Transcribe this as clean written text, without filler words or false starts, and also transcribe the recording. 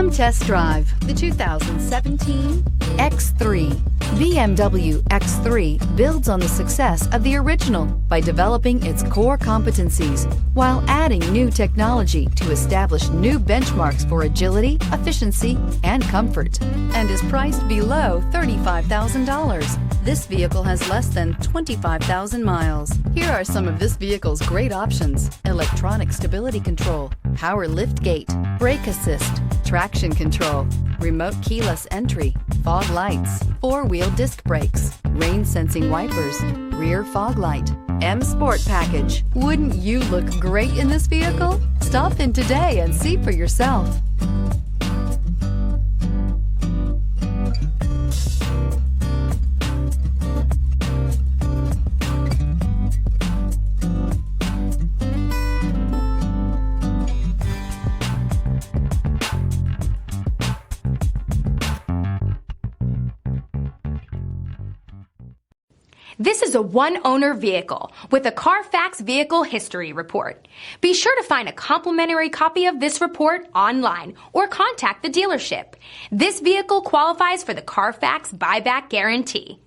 Come test drive the 2017 X3. BMW X3 builds on the success of the original by developing its core competencies while adding new technology to establish new benchmarks for agility, efficiency, and comfort, and is priced below $35,000. This vehicle has less than 25,000 miles. Here are some of this vehicle's great options: electronic stability control, power liftgate, brake assist, traction control, remote keyless entry, fog lights, four-wheel disc brakes, rain sensing wipers, rear fog light, M Sport package. Wouldn't you look great in this vehicle? Stop in today and see for yourself. This is a one-owner vehicle with a Carfax Vehicle History Report. Be sure to find a complimentary copy of this report online or contact the dealership. This vehicle qualifies for the Carfax Buyback Guarantee.